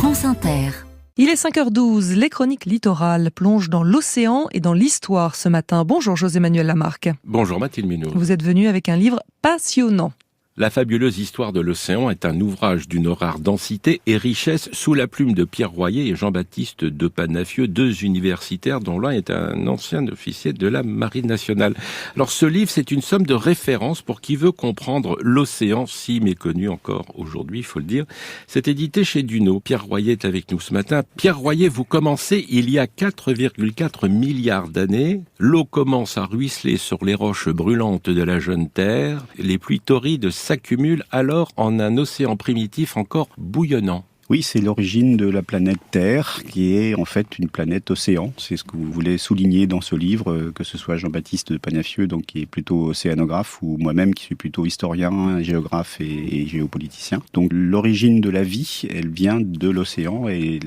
France Inter. Il est 5h12, les chroniques littorales plongent dans l'océan et dans l'histoire ce matin. Bonjour José-Manuel Lamarque. Bonjour Mathilde Munoz. Vous êtes venu avec un livre passionnant. La fabuleuse histoire de l'océan est un ouvrage d'une rare densité et richesse sous la plume de Pierre Royer et Jean-Baptiste de Panafieux, deux universitaires dont l'un est un ancien officier de la Marine nationale. Alors ce livre, c'est une somme de références pour qui veut comprendre l'océan, si méconnu encore aujourd'hui, il faut le dire. C'est édité chez Duno. Pierre Royer est avec nous ce matin. Pierre Royer, vous commencez il y a 4,4 milliards d'années. L'eau commence à ruisseler sur les roches brûlantes de la jeune Terre. Les pluies torrides s'accumulent alors en un océan primitif encore bouillonnant. Oui, c'est l'origine de la planète Terre, qui est en fait une planète océan. C'est ce que vous voulez souligner dans ce livre, que ce soit Jean-Baptiste de Panafieux, donc qui est plutôt océanographe, ou moi-même qui suis plutôt historien, géographe et géopoliticien. Donc l'origine de la vie, elle vient de l'océan et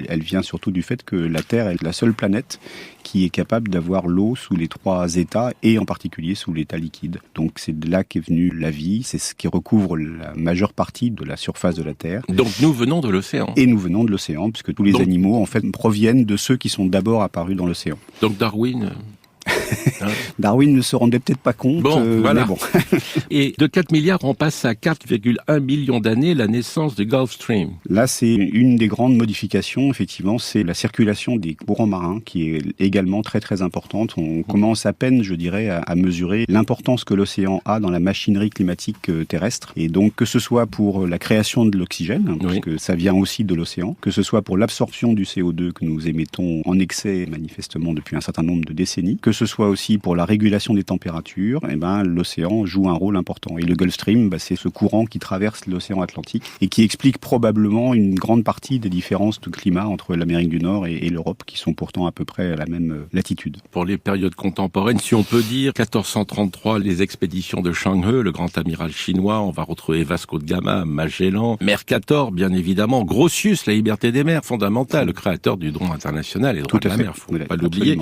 elle vient surtout du fait que la Terre est la seule planète qui est capable d'avoir l'eau sous les trois états et en particulier sous l'état liquide. Donc c'est de là qu'est venue la vie, c'est ce qui recouvre la majeure partie de la surface de la Terre. Donc nous venons de l'océan. Et nous venons de l'océan, puisque tous les animaux en fait proviennent de ceux qui sont d'abord apparus dans l'océan. Donc Darwin... Darwin ne se rendait peut-être pas compte, voilà. Mais bon. Et de 4 milliards, on passe à 4,1 millions d'années, la naissance du Gulf Stream. Là, c'est une des grandes modifications, effectivement, c'est la circulation des courants marins, qui est également très très importante. On commence à peine, je dirais, à mesurer l'importance que l'océan a dans la machinerie climatique terrestre. Et donc, que ce soit pour la création de l'oxygène, parce que ça vient aussi de l'océan, que ce soit pour l'absorption du CO2 que nous émettons en excès, manifestement, depuis un certain nombre de décennies, que ce soit aussi pour la régulation des températures, l'océan joue un rôle important. Et le Gulf Stream, c'est ce courant qui traverse l'océan Atlantique et qui explique probablement une grande partie des différences de climat entre l'Amérique du Nord et l'Europe, qui sont pourtant à peu près à la même latitude. Pour les périodes contemporaines, si on peut dire, 1433, les expéditions de Chang He, le grand amiral chinois, on va retrouver Vasco de Gama, Magellan, Mercator, bien évidemment, Grotius, la liberté des mers, fondamentale, le créateur du droit international et le droit de la mer, faut pas l'oublier.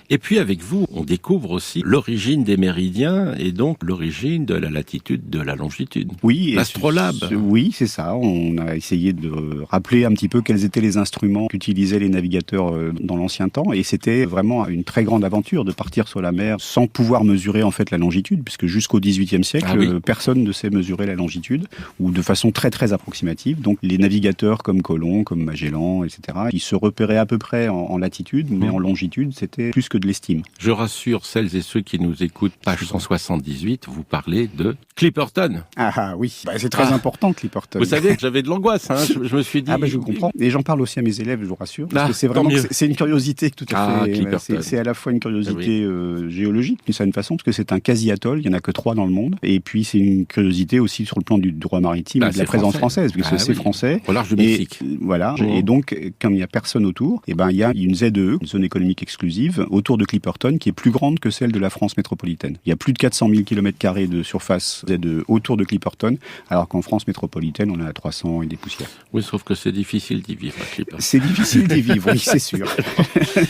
Et puis avec vous, on découvre aussi l'origine des méridiens et donc l'origine de la latitude, de la longitude. Oui, l'astrolabe. Oui, c'est ça. On a essayé de rappeler un petit peu quels étaient les instruments qu'utilisaient les navigateurs dans l'ancien temps, et c'était vraiment une très grande aventure de partir sur la mer sans pouvoir mesurer en fait la longitude, puisque jusqu'au XVIIIe siècle, personne ne sait mesurer la longitude, ou de façon très très approximative. Donc les navigateurs comme Colomb, comme Magellan, etc., ils se repéraient à peu près en latitude, mais en longitude, c'était plus que de l'estime. Je rassure celles et ceux qui nous écoutent, page 178, vous parlez de Clipperton. Ah oui, c'est très important Clipperton. Vous savez que j'avais de l'angoisse, je me suis dit... je comprends. Et j'en parle aussi à mes élèves, je vous rassure, parce que c'est vraiment c'est une curiosité tout à fait. C'est à la fois une curiosité géologique, d'une certaine façon, parce que c'est un quasi-atoll, il n'y en a que 3 dans le monde, et puis c'est une curiosité aussi sur le plan du droit maritime et de la présence française, parce que c'est français. Au large du Mexique. Voilà, et donc, comme il n'y a personne autour, il y a une ZEE, une zone économique exclusive, autour de Clipperton, qui est plus grande que celle de la France métropolitaine. Il y a plus de 400 000 km² de surface autour de Clipperton, alors qu'en France métropolitaine, on a 300 et des poussières. Oui, sauf que c'est difficile d'y vivre à Clipperton. C'est difficile d'y vivre, oui, c'est sûr.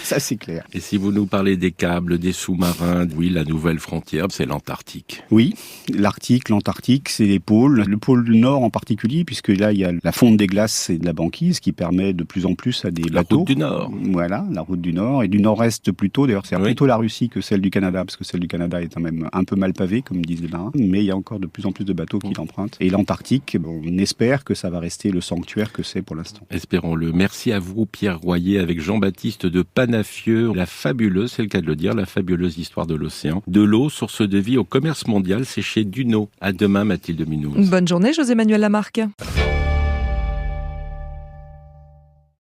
Ça, c'est clair. Et si vous nous parlez des câbles, des sous-marins, oui, la nouvelle frontière, c'est l'Antarctique. Oui, l'Arctique, l'Antarctique, c'est les pôles. Le pôle Nord en particulier, puisque là, il y a la fonte des glaces et de la banquise qui permet de plus en plus à des bateaux. La route du Nord. Voilà, la route du Nord. Et du Nord-Est plutôt, d'ailleurs, c'est plutôt la Russie que celle du Canada, parce que celle du Canada est quand même un peu mal pavée, comme disent les marins, mais il y a encore de plus en plus de bateaux qui l'empruntent. Et l'Antarctique, on espère que ça va rester le sanctuaire que c'est pour l'instant. Espérons-le. Merci à vous, Pierre Royer, avec Jean-Baptiste de Panafieux. La fabuleuse, c'est le cas de le dire, la fabuleuse histoire de l'océan. De l'eau, source de vie au commerce mondial, c'est chez Duno. À demain, Mathilde Munoz. Bonne journée, José-Manuel Lamarque.